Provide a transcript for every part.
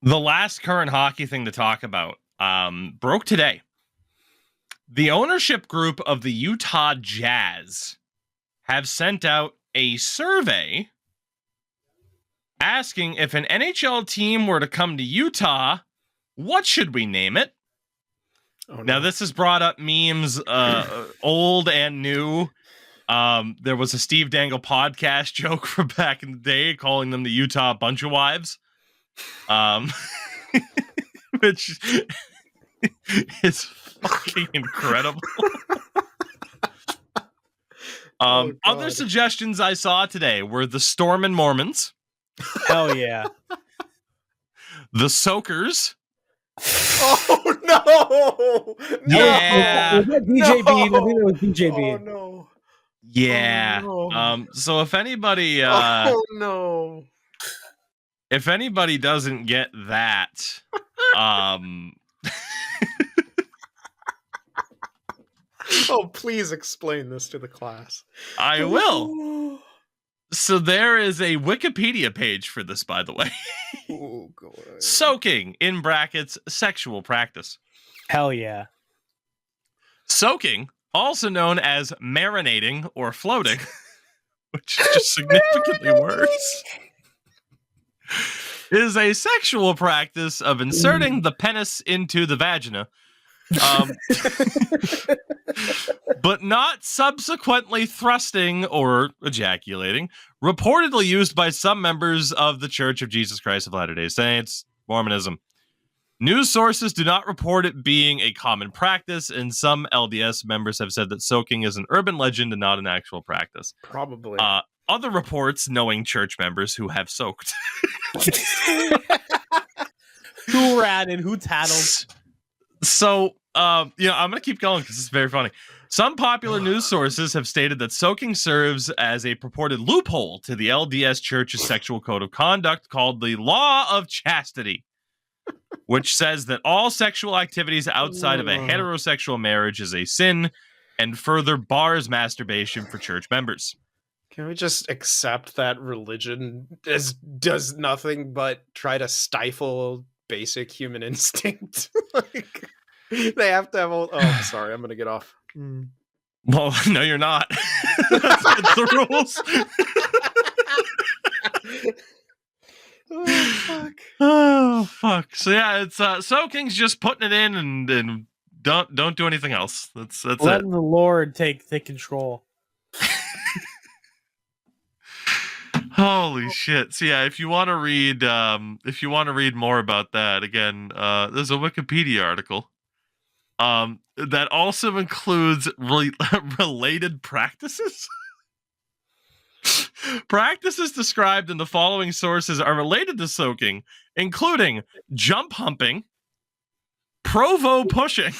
The last current hockey thing to talk about broke today. The ownership group of the Utah Jazz have sent out a survey asking if an NHL team were to come to Utah, what should we name it? Oh, no. Now, this has brought up memes, old and new. There was a Steve Dangle podcast joke from back in the day calling them the Utah Bunch of Wives. Which is fucking incredible. Other suggestions I saw today were the Stormin Mormons. Hell yeah. The Soakers. Oh no! Yeah. Was that DJB? No. I think it was DJB. Oh no. Yeah. Oh, no. So if anybody oh no. If anybody doesn't get that, oh, please explain this to the class. I will. So there is a Wikipedia page for this, by the way. Oh, God. Soaking, in brackets, sexual practice. Hell yeah. Soaking, also known as marinating or floating, which is just significantly worse, is a sexual practice of inserting the penis into the vagina, but not subsequently thrusting or ejaculating, reportedly used by some members of the Church of Jesus Christ of Latter-day Saints, Mormonism. News sources do not report it being a common practice, and some LDS members have said that soaking is an urban legend and not an actual practice. Probably. Other reports knowing church members who have soaked. Who ratted, who tattled. So, I'm going to keep going because it's very funny. Some popular news sources have stated that soaking serves as a purported loophole to the LDS Church's sexual code of conduct called the Law of Chastity, which says that all sexual activities outside of a heterosexual marriage is a sin and further bars masturbation for church members. Can we just accept that religion does nothing but try to stifle basic human instinct? Like, they have to have all... Oh, I'm sorry. I'm going to get off. Well, no, you're not. That's the rules. Oh, fuck. Oh, fuck. So, yeah, it's soaking's just putting it in and don't do anything else. That's letting the Lord take control. Holy shit. So yeah, if you want to read more about that, again, there's a Wikipedia article that also includes related practices. Practices described in the following sources are related to soaking, including jump humping, provo pushing,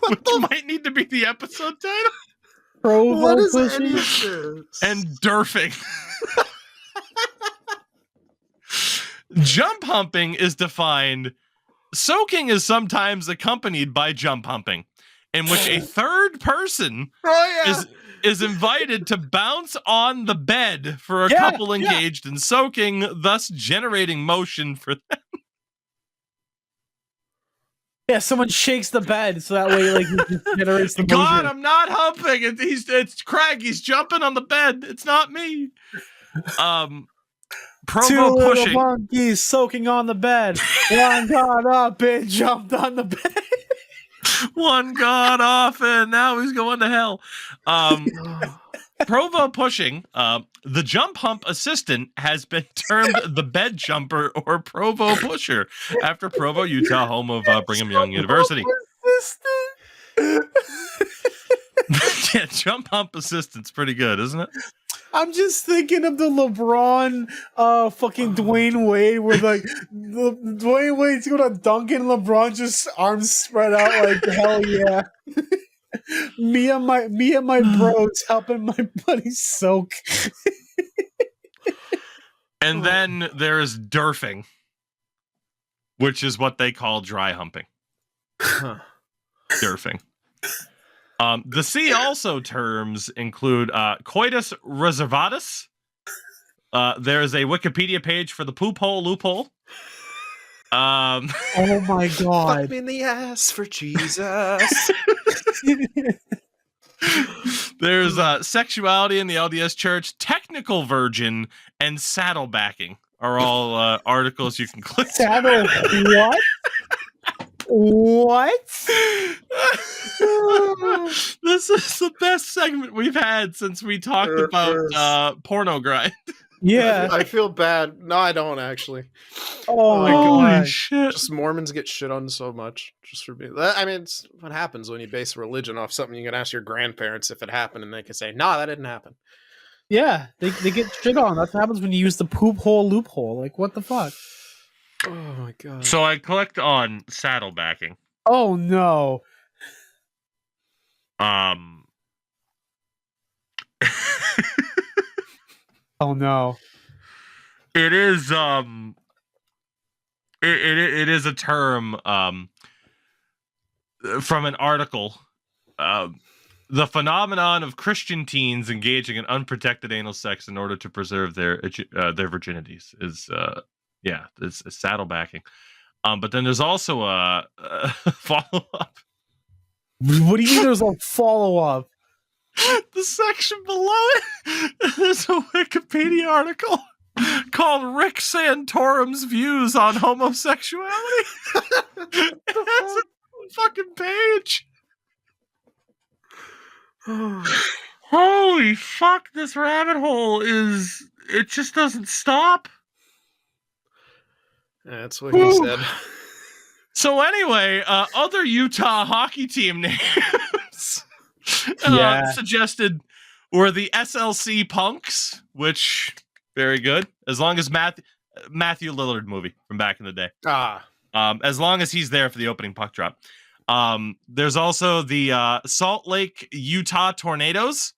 which might need to be the episode title. What is pushing? any of this? And derfing. Jump humping is defined. Soaking is sometimes accompanied by jump humping, in which a third person is invited to bounce on the bed for a couple engaged in soaking, thus generating motion for them. Yeah, someone shakes the bed so that way, like, he just generates the motion. God, I'm not humping. It's Craig. He's jumping on the bed. It's not me. Provo Two pushing. little monkeys soaking on the bed. One got up and jumped on the bed. One got off and now he's going to hell. Provo pushing. The jump hump assistant has been termed the bed jumper or Provo pusher after Provo, Utah, home of Brigham Young University. Yeah, jump hump assistant's pretty good, isn't it? I'm just thinking of the LeBron, fucking Dwayne Wade, where like Dwayne Wade's gonna dunk and LeBron just arms spread out like hell yeah. me and my bros helping my buddy soak. And then there is derfing, which is what they call dry humping. Derfing. The C also terms include coitus reservatus. There is a Wikipedia page for the poop hole loophole. Oh my god. Fuck me in the ass for Jesus. There's sexuality in the LDS Church, technical virgin, and saddlebacking are all articles you can click. Saddle what? What? This is the best segment we've had since we talked about porno grind. Yeah. I feel bad. No, I don't actually. Oh my Holy god. shit. Just Mormons get shit on so much just for being. I mean, it's what happens when you base religion off something. You can ask your grandparents if it happened, and they can say, "No, that didn't happen." Yeah, they get shit on. That's what happens when you use the poop hole loophole. Like, what the fuck? Oh my god. So I clicked on saddlebacking. Oh no. Oh no. It is it is a term from an article. The phenomenon of Christian teens engaging in unprotected anal sex in order to preserve their virginities is it's saddlebacking. But then there's also a follow up. What do you mean there's a follow up? The section below it, there's a Wikipedia article called Rick Santorum's Views on Homosexuality. It has a fucking page. Holy fuck, this rabbit hole it just doesn't stop. That's what he said. So anyway, other Utah hockey team names suggested were the SLC Punks, which very good. As long as Matthew Lillard movie from back in the day. As long as he's there for the opening puck drop. There's also the Salt Lake, Utah Tornadoes.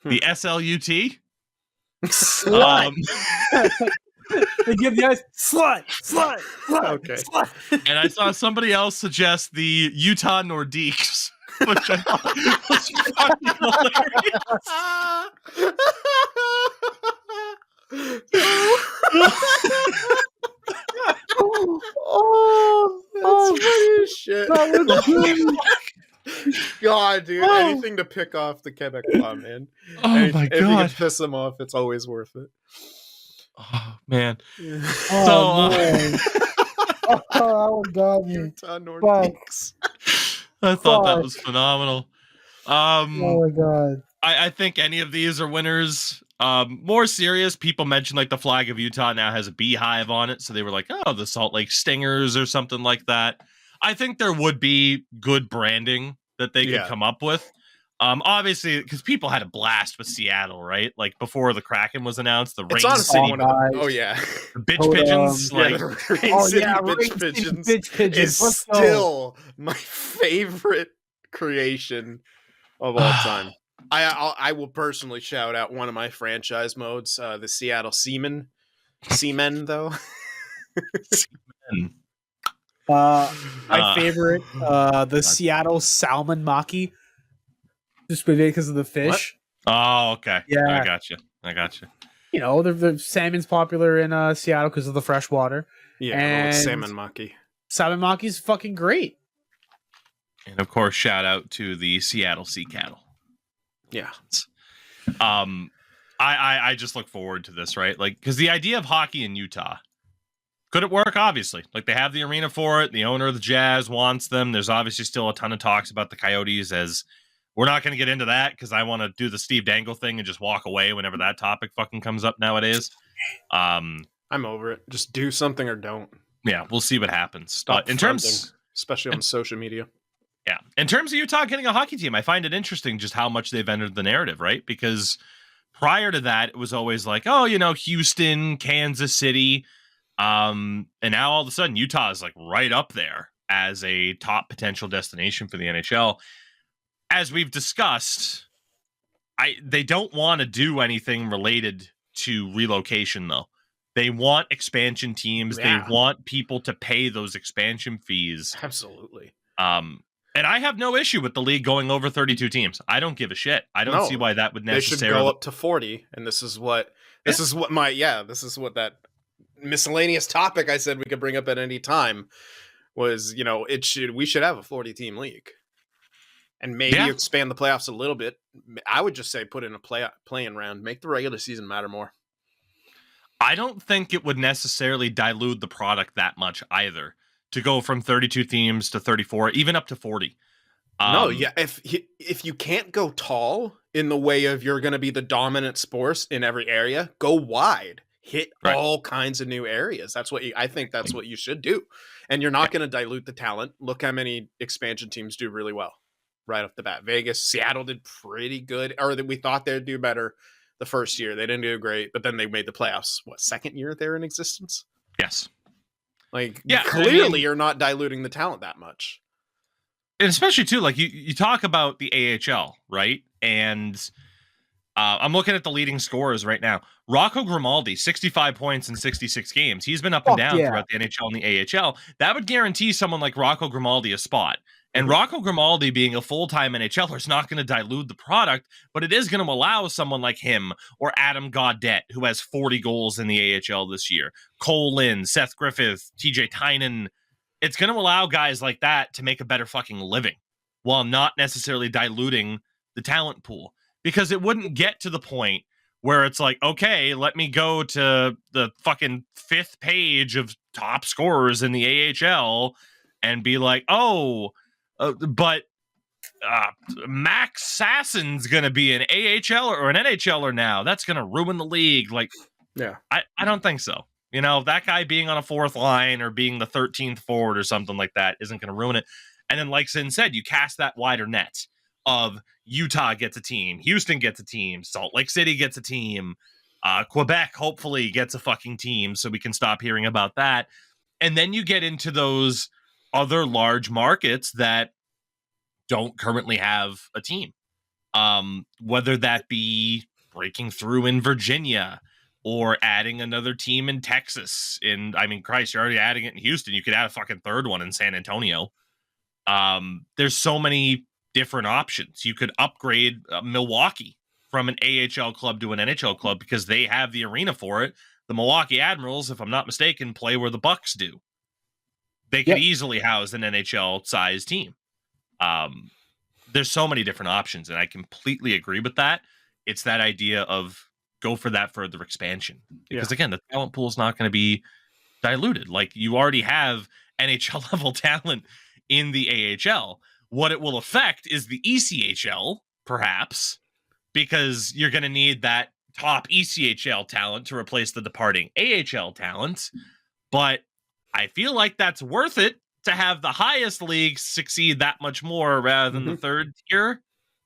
The SLUT. They give the eyes slut. Okay. Slut. And I saw somebody else suggest the Utah Nordiques, which I thought was fucking That's funny as shit. That was good. God, dude, anything to pick off the Quebec law, man. Oh my If you can god. piss them off, it's always worth it. Oh man. Oh, man. Oh, that got me. Utah Nordiques. I thought that was phenomenal. Oh my god. I think any of these are winners. More serious, people mentioned like the flag of Utah now has a beehive on it, so they were like, oh, the Salt Lake Stingers or something like that. I think there would be good branding that they could come up with. Obviously, because people had a blast with Seattle, right? Like before the Kraken was announced, the Rain City, the bitch pigeons, like the Rain City bitch pigeons is still my favorite creation of all time. I will personally shout out one of my franchise modes, the Seattle Seamen, though. Seamen. My favorite, the Seattle Salmon Maki. Just because of the fish. What? Oh, okay. Yeah. I got you. You know, the salmon's popular in Seattle because of the fresh water. Yeah, and salmon maki. Salmon maki's fucking great. And of course, shout out to the Seattle Sea Cattle. Yeah. I just look forward to this, right? Like, because the idea of hockey in Utah, could it work? Obviously. Like, they have the arena for it. The owner of the Jazz wants them. There's obviously still a ton of talks about the Coyotes, as we're not going to get into that because I want to do the Steve Dangle thing and just walk away whenever that topic fucking comes up nowadays. I'm over it. Just do something or don't. Yeah, we'll see what happens. Stop in terms, especially on social media. Yeah. In terms of Utah getting a hockey team, I find it interesting just how much they've entered the narrative, right? Because prior to that, it was always like, oh, you know, Houston, Kansas City. And now all of a sudden, Utah is like right up there as a top potential destination for the NHL. As we've discussed, they don't want to do anything related to relocation, though. They want expansion teams. Yeah. They want people to pay those expansion fees. Absolutely. And I have no issue with the league going over 32 teams. I don't give a shit. I don't see why that would necessarily. They should go up to 40, and this is what that miscellaneous topic I said we could bring up at any time was, we should have a 40-team league. And maybe expand the playoffs a little bit. I would just say put in a play-in round, make the regular season matter more. I don't think it would necessarily dilute the product that much either, to go from 32 teams to 34, even up to 40. If you can't go tall in the way of you're going to be the dominant sports in every area, go wide. Hit all kinds of new areas. I think that's what you should do. And you're not going to dilute the talent. Look how many expansion teams do really well right off the bat. Vegas, Seattle did pretty good, or that we thought they'd do better the first year. They didn't do great, but then they made the playoffs. What, second year they're in existence? Yes. Clearly you're not diluting the talent that much. And especially too, like you talk about the AHL, right? And I'm looking at the leading scorers right now. Rocco Grimaldi, 65 points in 66 games. He's been up and down throughout the NHL and the AHL. That would guarantee someone like Rocco Grimaldi a spot. And Rocco Grimaldi being a full-time NHLer is not going to dilute the product, but it is going to allow someone like him or Adam Gaudette, who has 40 goals in the AHL this year, Cole Lynn, Seth Griffith, TJ Tynan. It's going to allow guys like that to make a better fucking living while not necessarily diluting the talent pool. Because it wouldn't get to the point where it's like, okay, let me go to the fucking 5th page of top scorers in the AHL and be like, but Max Sassen's going to be an AHL or an NHLer now. That's going to ruin the league. I don't think so. That guy being on a 4th line or being the 13th forward or something like that isn't going to ruin it. And then, like Sin said, you cast that wider net of Utah gets a team, Houston gets a team, Salt Lake City gets a team, Quebec hopefully gets a fucking team so we can stop hearing about that. And then you get into those other large markets that don't currently have a team, whether that be breaking through in Virginia or adding another team in Texas. Christ, you're already adding it in Houston. You could add a fucking 3rd one in San Antonio. There's so many different options. You could upgrade Milwaukee from an AHL club to an NHL club because they have the arena for it. The Milwaukee Admirals, if I'm not mistaken, play where the Bucks do. They could easily house an NHL-sized team. There's so many different options, and I completely agree with that. It's that idea of go for that further expansion. Because, again, the talent pool is not going to be diluted. Like, you already have NHL-level talent in the AHL. What it will affect is the ECHL, perhaps, because you're going to need that top ECHL talent to replace the departing AHL talent. But I feel like that's worth it to have the highest league succeed that much more rather than the 3rd tier.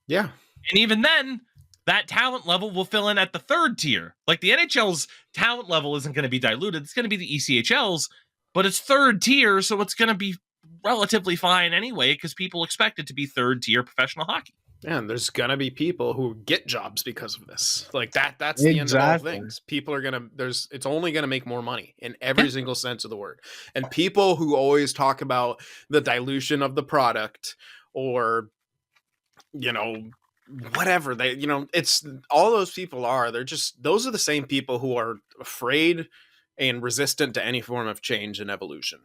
Yeah. And even then, that talent level will fill in at the 3rd tier. Like, the NHL's talent level isn't going to be diluted. It's going to be the ECHL's, but it's 3rd tier, so it's going to be relatively fine anyway because people expect it to be 3rd tier professional hockey. And there's gonna be people who get jobs because of this. Like that's the end of all things. People are it's only gonna make more money in every single sense of the word. And people who always talk about the dilution of the product or whatever it's all those people those are the same people who are afraid and resistant to any form of change and evolution.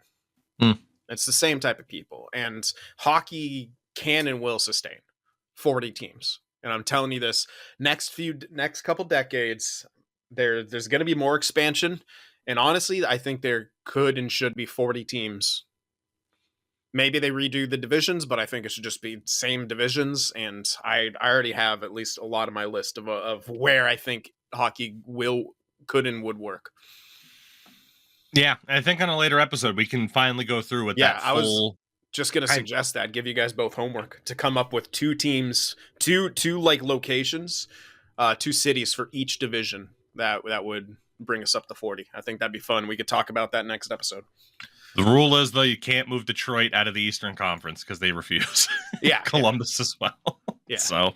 It's the same type of people, and hockey can and will sustain 40 teams. And I'm telling you this, next couple decades, there's going to be more expansion. And honestly, I think there could and should be 40 teams. Maybe they redo the divisions, but I think it should just be same divisions. And I already have at least a lot of my list of where I think hockey could and would work. Yeah, I think on a later episode we can finally go through with that full... I was just going to suggest that, give you guys both homework to come up with 2 teams, two locations, 2 cities for each division that would bring us up to 40. I think that'd be fun. We could talk about that next episode. The rule is, though, you can't move Detroit out of the Eastern Conference because they refuse. Yeah. Columbus as well. Yeah. So,